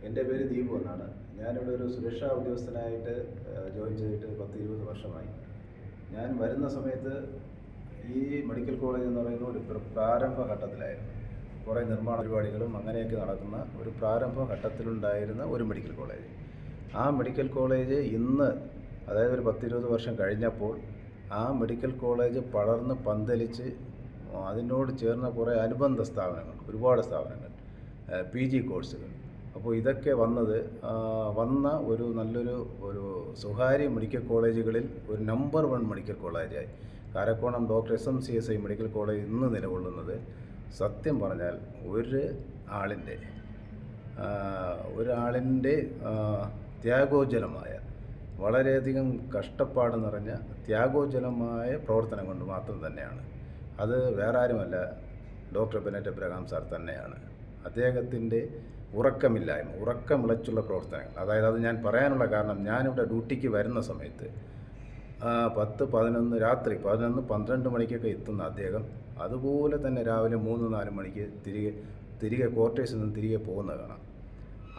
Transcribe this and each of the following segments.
എൻ്റെ പേര് ദീപു എന്നാണ്. ഞാനിവിടെ ഒരു സുരക്ഷാ ഉദ്യോഗസ്ഥനായിട്ട് ജോയിൻ ചെയ്തിട്ട് 10-20 വർഷമായി. ഞാൻ വരുന്ന സമയത്ത് ഈ മെഡിക്കൽ കോളേജ് എന്ന് പറയുന്ന ഒരു പ്രാരംഭ ഘട്ടത്തിലായിരുന്നു. കുറേ നിർമ്മാണ പരിപാടികളും അങ്ങനെയൊക്കെ നടക്കുന്ന ഒരു പ്രാരംഭ ഘട്ടത്തിലുണ്ടായിരുന്ന ഒരു മെഡിക്കൽ കോളേജ്. ആ മെഡിക്കൽ കോളേജ് ഇന്ന്, അതായത് ഒരു 10-20 വർഷം കഴിഞ്ഞപ്പോൾ ആ മെഡിക്കൽ കോളേജ് പടർന്ന് പന്തലിച്ച് അതിനോട് ചേർന്ന കുറേ അനുബന്ധ സ്ഥാപനങ്ങൾ, ഒരുപാട് സ്ഥാപനങ്ങൾ, PG കോഴ്സുകൾ. അപ്പോൾ ഇതൊക്കെ വന്ന ഒരു നല്ലൊരു സ്വകാര്യ മെഡിക്കൽ കോളേജുകളിൽ ഒരു നമ്പർ 1 മെഡിക്കൽ കോളേജായി Karakonam doctor SMCSI medical college ഇന്ന് നിലകൊള്ളുന്നത് സത്യം പറഞ്ഞാൽ ഒരാളിൻ്റെ ത്യാഗോജ്വലമായ, വളരെയധികം കഷ്ടപ്പാട് നിറഞ്ഞ ത്യാഗോജ്വലമായ പ്രവർത്തനം കൊണ്ട് മാത്രം തന്നെയാണ്. അത് വേറെ ആരുമല്ല, ഡോക്ടർ ബെനറ്റ് എബ്രഹാം സാർ തന്നെയാണ്. അദ്ദേഹത്തിൻ്റെ ഉറക്കമിളച്ചുള്ള പ്രവർത്തനങ്ങൾ, അതായത് അത് ഞാൻ പറയാനുള്ള കാരണം, ഞാനിവിടെ ഡ്യൂട്ടിക്ക് വരുന്ന സമയത്ത് 10-11 രാത്രി 11-12 മണിക്കൊക്കെ എത്തുന്ന അദ്ദേഹം അതുപോലെ തന്നെ രാവിലെ 3-4 മണിക്ക് തിരികെ ക്വാർട്ടേഴ്സിൽ നിന്ന് തിരികെ പോകുന്ന കാണാം.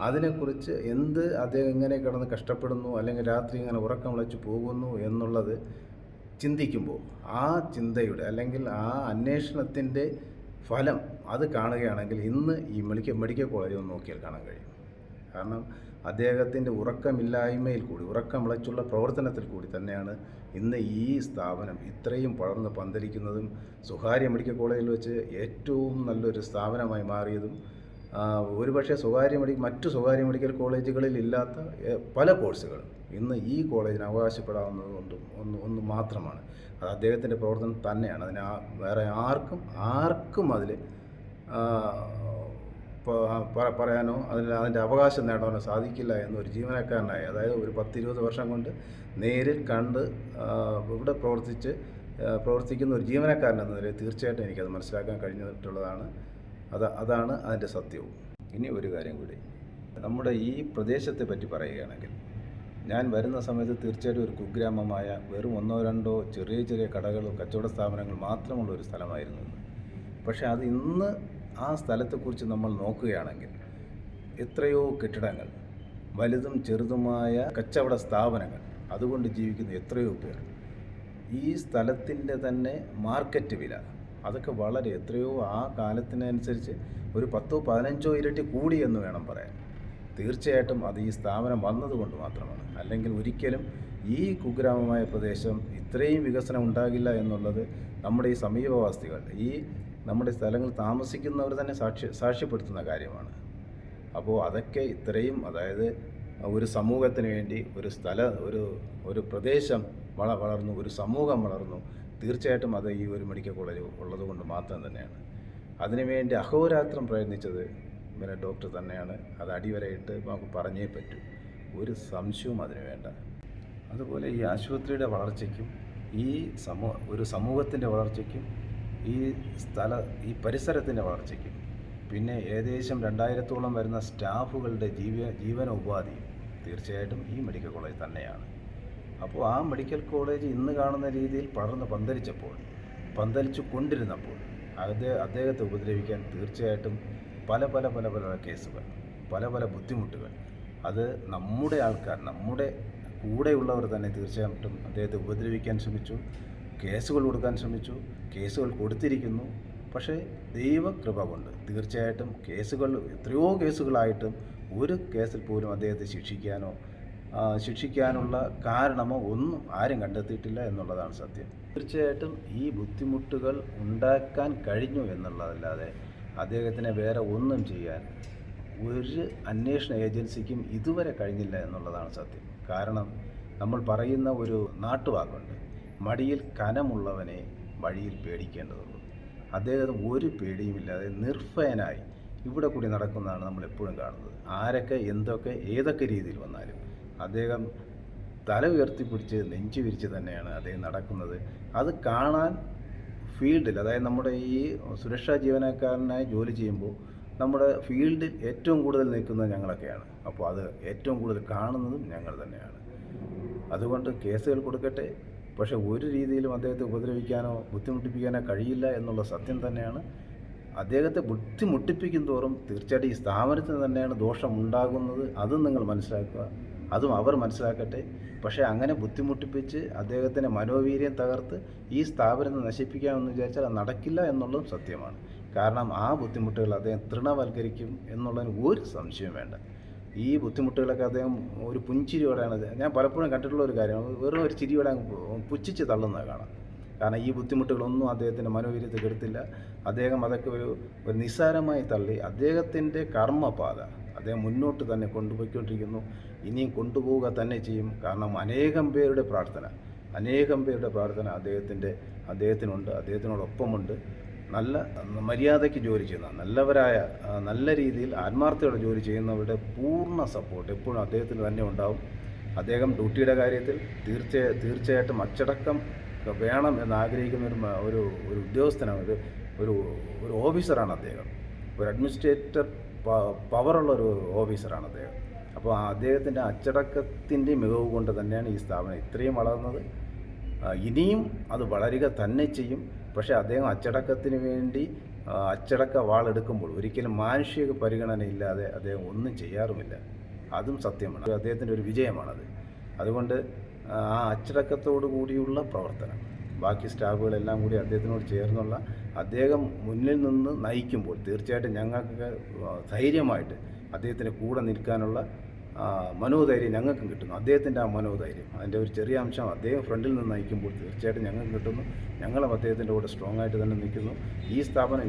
അതിനെക്കുറിച്ച് അദ്ദേഹം എങ്ങനെ കിടന്ന് കഷ്ടപ്പെടുന്നു, അല്ലെങ്കിൽ രാത്രി ഇങ്ങനെ ഉറക്കമിളച്ച് പോകുന്നു എന്നുള്ളത് ചിന്തിക്കുമ്പോൾ ആ ചിന്തയുടെ അല്ലെങ്കിൽ ആ അന്വേഷണത്തിൻ്റെ ഫലം അത് കാണുകയാണെങ്കിൽ ഇന്ന് ഈ മെഡിക്കൽ കോളേജ് ഒന്ന് നോക്കിയാൽ കാണാൻ കഴിയും. കാരണം അദ്ദേഹത്തിൻ്റെ ഉറക്കമില്ലായ്മയിൽ കൂടി, ഉറക്കമിളച്ചുള്ള പ്രവർത്തനത്തിൽ കൂടി തന്നെയാണ് ഇന്ന് ഈ സ്ഥാപനം ഇത്രയും പടർന്ന് പന്തലിക്കുന്നതും സ്വകാര്യ മെഡിക്കൽ കോളേജിൽ വെച്ച് ഏറ്റവും നല്ലൊരു സ്ഥാപനമായി മാറിയതും. ഒരുപക്ഷെ മറ്റു സ്വകാര്യ മെഡിക്കൽ കോളേജുകളിൽ ഇല്ലാത്ത പല കോഴ്സുകളും ഇന്ന് ഈ കോളേജിന് അവകാശപ്പെടാവുന്നത് ഒന്ന് മാത്രമാണ്. അത് അദ്ദേഹത്തിൻ്റെ പ്രവർത്തനം തന്നെയാണ്. അതിന് വേറെ ആർക്കും അതിൽ പറയാനോ അതിൻ്റെ അവകാശം നേടാനോ സാധിക്കില്ല എന്നൊരു ജീവനക്കാരനായി, അതായത് ഒരു 10-20 വർഷം കൊണ്ട് നേരിൽ കണ്ട് ഇവിടെ പ്രവർത്തിക്കുന്ന ഒരു ജീവനക്കാരൻ എന്ന നിലയിൽ തീർച്ചയായിട്ടും എനിക്കത് മനസ്സിലാക്കാൻ കഴിഞ്ഞിട്ടുള്ളതാണ്. അതാണ് അതിൻ്റെ സത്യവും. ഇനി ഒരു കാര്യം കൂടി, നമ്മുടെ ഈ പ്രദേശത്തെ പറ്റി പറയുകയാണെങ്കിൽ, ഞാൻ വരുന്ന സമയത്ത് തീർച്ചയായിട്ടും ഒരു കുഗ്രാമമായ വെറും 1-2 ചെറിയ കടകളും കച്ചവട സ്ഥാപനങ്ങൾ മാത്രമുള്ള ഒരു സ്ഥലമായിരുന്നു. പക്ഷേ അത് ഇന്ന് ആ സ്ഥലത്തെക്കുറിച്ച് നമ്മൾ നോക്കുകയാണെങ്കിൽ എത്രയോ കെട്ടിടങ്ങൾ, വലുതും ചെറുതുമായ കച്ചവട സ്ഥാപനങ്ങൾ, അതുകൊണ്ട് ജീവിക്കുന്ന എത്രയോ പേർ, ഈ സ്ഥലത്തിൻ്റെ തന്നെ മാർക്കറ്റ് വില അതൊക്കെ വളരെ എത്രയോ ആ കാലത്തിനനുസരിച്ച് ഒരു 10-15 ഇരട്ടി കൂടി എന്ന് വേണം പറയാൻ. തീർച്ചയായിട്ടും അത് ഈ സ്ഥാപനം വന്നതുകൊണ്ട് മാത്രമാണ്. അല്ലെങ്കിൽ ഒരിക്കലും ഈ കുഗ്രാമമായ പ്രദേശം ഇത്രയും വികസനം ഉണ്ടാകില്ല എന്നുള്ളത് നമ്മുടെ ഈ സമീപവാസികൾ, ഈ നമ്മുടെ സ്ഥലങ്ങൾ താമസിക്കുന്നവർ തന്നെ സാക്ഷ്യപ്പെടുത്തുന്ന കാര്യമാണ്. അപ്പോൾ അതൊക്കെ ഇത്രയും, അതായത് ഒരു സമൂഹത്തിന് വേണ്ടി ഒരു പ്രദേശം വളർന്നു, ഒരു സമൂഹം വളർന്നു, തീർച്ചയായിട്ടും അത് ഈ ഒരു മെഡിക്കൽ കോളേജ് ഉള്ളതുകൊണ്ട് മാത്രം തന്നെയാണ്. അതിനുവേണ്ടി അഹോരാത്രം പ്രയത്നിച്ചത് പിന്നെ ഡോക്ടർ തന്നെയാണ്. അത് അടിവരയിട്ട് നമുക്ക് പറഞ്ഞേ പറ്റൂ, ഒരു സംശയവും അതിന് വേണ്ട. അതുപോലെ ഈ ആശുപത്രിയുടെ വളർച്ചയ്ക്കും ഒരു സമൂഹത്തിൻ്റെ വളർച്ചയ്ക്കും ഈ പരിസരത്തിൻ്റെ വളർച്ചയ്ക്കും, പിന്നെ ഏകദേശം 2000-ഓളം വരുന്ന സ്റ്റാഫുകളുടെ ജീവനോപാധി തീർച്ചയായിട്ടും ഈ മെഡിക്കൽ കോളേജ് തന്നെയാണ്. അപ്പോൾ ആ മെഡിക്കൽ കോളേജ് ഇന്ന് കാണുന്ന രീതിയിൽ പന്തലിച്ചു കൊണ്ടിരുന്നപ്പോൾ അദ്ദേഹത്തെ ഉപദ്രവിക്കാൻ തീർച്ചയായിട്ടും പല കേസുകൾ, പല ബുദ്ധിമുട്ടുകൾ, അത് നമ്മുടെ ആൾക്കാർ, നമ്മുടെ കൂടെയുള്ളവർ തന്നെ തീർച്ചയായിട്ടും അദ്ദേഹത്തെ ഉപദ്രവിക്കാൻ ശ്രമിച്ചു, കേസുകൾ കൊടുക്കാൻ ശ്രമിച്ചു, കേസുകൾ കൊടുത്തിരിക്കുന്നു. പക്ഷേ ദൈവകൃപ കൊണ്ട് തീർച്ചയായിട്ടും എത്രയോ കേസുകളായിട്ടും ഒരു കേസിൽ പോലും അദ്ദേഹത്തെ ശിക്ഷിക്കാനുള്ള കാരണമോ ഒന്നും ആരും കണ്ടെത്തിയിട്ടില്ല എന്നുള്ളതാണ് സത്യം. തീർച്ചയായിട്ടും ഈ ബുദ്ധിമുട്ടുകൾ ഉണ്ടാക്കാൻ കഴിഞ്ഞു എന്നുള്ളതല്ലാതെ അദ്ദേഹത്തിനെ വേറെ ഒന്നും ചെയ്യാൻ ഒരു അന്വേഷണ ഏജൻസിക്കും ഇതുവരെ കഴിഞ്ഞില്ല എന്നുള്ളതാണ് സത്യം. കാരണം നമ്മൾ പറയുന്ന ഒരു നാട്ടുവാക്കുണ്ട്, മടിയിൽ കനമുള്ളവനെ വഴിയിൽ പേടിക്കേണ്ടതുള്ളൂ. അദ്ദേഹം ഒരു പേടിയുമില്ലാതെ നിർഭയനായി ഇവിടെ കൂടി നടക്കുന്നതാണ് നമ്മൾ എപ്പോഴും കാണുന്നത്. ആരൊക്കെ ഏതൊക്കെ രീതിയിൽ വന്നാലും അദ്ദേഹം തല ഉയർത്തിപ്പിടിച്ച് നെഞ്ചു വിരിച്ച് തന്നെയാണ് അദ്ദേഹം നടക്കുന്നത്. അത് കാണാൻ ഫീൽഡിൽ, അതായത് നമ്മുടെ ഈ സുരക്ഷാ ജീവനക്കാരനായി ജോലി ചെയ്യുമ്പോൾ നമ്മുടെ ഫീൽഡിൽ ഏറ്റവും കൂടുതൽ നിൽക്കുന്നത് ഞങ്ങളൊക്കെയാണ്. അപ്പോൾ അത് ഏറ്റവും കൂടുതൽ കാണുന്നതും ഞങ്ങൾ തന്നെയാണ്. അതുകൊണ്ട് കേസുകൾ കൊടുക്കട്ടെ, പക്ഷേ ഒരു രീതിയിലും അദ്ദേഹത്തെ ഉപദ്രവിക്കാനോ ബുദ്ധിമുട്ടിപ്പിക്കാനോ കഴിയില്ല എന്നുള്ള സത്യം തന്നെയാണ്. അദ്ദേഹത്തെ ബുദ്ധിമുട്ടിപ്പിക്കും തോറും തീർച്ചയായിട്ടും ഈ സ്ഥാപനത്തിന് തന്നെയാണ് ദോഷമുണ്ടാകുന്നത്. അതും നിങ്ങൾ മനസ്സിലാക്കുക, അതും അവർ മനസ്സിലാക്കട്ടെ. പക്ഷേ അങ്ങനെ ബുദ്ധിമുട്ടിപ്പിച്ച് അദ്ദേഹത്തിൻ്റെ മനോവീര്യം തകർത്ത് ഈ സ്ഥാപനത്തെ നശിപ്പിക്കാമെന്ന് വിചാരിച്ചാൽ അത് നടക്കില്ല എന്നുള്ളതും സത്യമാണ്. കാരണം ആ ബുദ്ധിമുട്ടുകൾ അദ്ദേഹം തൃണവൽക്കരിക്കും എന്നുള്ളതിന് ഒരു സംശയം വേണ്ട. ഈ ബുദ്ധിമുട്ടുകളൊക്കെ അദ്ദേഹം ഒരു പുഞ്ചിരിയോടെയാണ്, ഞാൻ പലപ്പോഴും കണ്ടിട്ടുള്ള ഒരു കാര്യമാണ്, വെറും ഒരു ചിരിയോടെ പുച്ഛിച്ച് തള്ളുന്നത് കാണാം. കാരണം ഈ ബുദ്ധിമുട്ടുകളൊന്നും അദ്ദേഹത്തിൻ്റെ മനോവീര്യത്തെ കെടുത്തില്ല. അദ്ദേഹം അതൊക്കെ ഒരു നിസ്സാരമായി തള്ളി അദ്ദേഹത്തിൻ്റെ കർമ്മപാത അദ്ദേഹം മുന്നോട്ട് തന്നെ കൊണ്ടുപോയിക്കൊണ്ടിരിക്കുന്നു. ഇനിയും കൊണ്ടുപോവുക തന്നെ ചെയ്യും. കാരണം അനേകം പേരുടെ പ്രാർത്ഥന അദ്ദേഹത്തിനുണ്ട്, അദ്ദേഹത്തിനോടൊപ്പമുണ്ട്. നല്ല മര്യാദയ്ക്ക് ജോലി ചെയ്യുന്ന നല്ലവരായ, നല്ല രീതിയിൽ ആത്മാർത്ഥയോടെ ജോലി ചെയ്യുന്നവരുടെ പൂർണ്ണ സപ്പോർട്ട് എപ്പോഴും അദ്ദേഹത്തിന് തന്നെ ഉണ്ടാവും. അദ്ദേഹം ഡ്യൂട്ടിയുടെ കാര്യത്തിൽ തീർച്ചയായിട്ടും അച്ചടക്കം വേണം എന്നാഗ്രഹിക്കുന്ന ഒരു ഉദ്യോഗസ്ഥനാണ്, ഒരു ഓഫീസറാണ് അദ്ദേഹം. ഒരു അഡ്മിനിസ്ട്രേറ്റർ പവറുള്ളൊരു ഓഫീസറാണ് അദ്ദേഹം. അപ്പോൾ അദ്ദേഹത്തിൻ്റെ അച്ചടക്കത്തിൻ്റെ മികവ് കൊണ്ട് തന്നെയാണ് ഈ സ്ഥാപനം ഇത്രയും വളർന്നത്. ഇനിയും അത് വളരുക തന്നെ ചെയ്യും. പക്ഷേ അദ്ദേഹം അച്ചടക്കത്തിന് വേണ്ടി അച്ചടക്ക വാളെടുക്കുമ്പോൾ ഒരിക്കലും മാനുഷിക പരിഗണനയില്ലാതെ അദ്ദേഹം ഒന്നും ചെയ്യാറുമില്ല. അതും സത്യമാണ്, അദ്ദേഹത്തിൻ്റെ ഒരു വിജയമാണത്. അതുകൊണ്ട് ആ അച്ചടക്കത്തോടു കൂടിയുള്ള പ്രവർത്തനം, ബാക്കി സ്റ്റാഫുകളെല്ലാം കൂടി അദ്ദേഹത്തിനോട് ചേർന്നുള്ള അദ്ദേഹം മുന്നിൽ നിന്ന് നയിക്കുമ്പോൾ തീർച്ചയായിട്ടും ഞങ്ങൾക്ക് ധൈര്യമായിട്ട് അദ്ദേഹത്തിൻ്റെ കൂടെ നിൽക്കാനുള്ള മനോധൈര്യം ഞങ്ങൾക്കും കിട്ടുന്നു. അദ്ദേഹത്തിൻ്റെ ആ മനോധൈര്യം, അതിൻ്റെ ഒരു ചെറിയ അംശം അദ്ദേഹം ഫ്രണ്ടിൽ നിന്ന് നയിക്കുമ്പോൾ തീർച്ചയായിട്ടും ഞങ്ങൾക്ക് കിട്ടുന്നു. ഞങ്ങളും അദ്ദേഹത്തിൻ്റെ കൂടെ സ്ട്രോങ് ആയിട്ട് തന്നെ നിൽക്കുന്നു. ഈ സ്ഥാപനം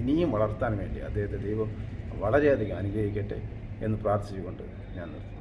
ഇനിയും വളർത്താൻ വേണ്ടി അദ്ദേഹത്തെ ദൈവം വളരെയധികം അനുഗ്രഹിക്കട്ടെ എന്ന് പ്രാർത്ഥിച്ചുകൊണ്ട് ഞാൻ നിർത്തുന്നു.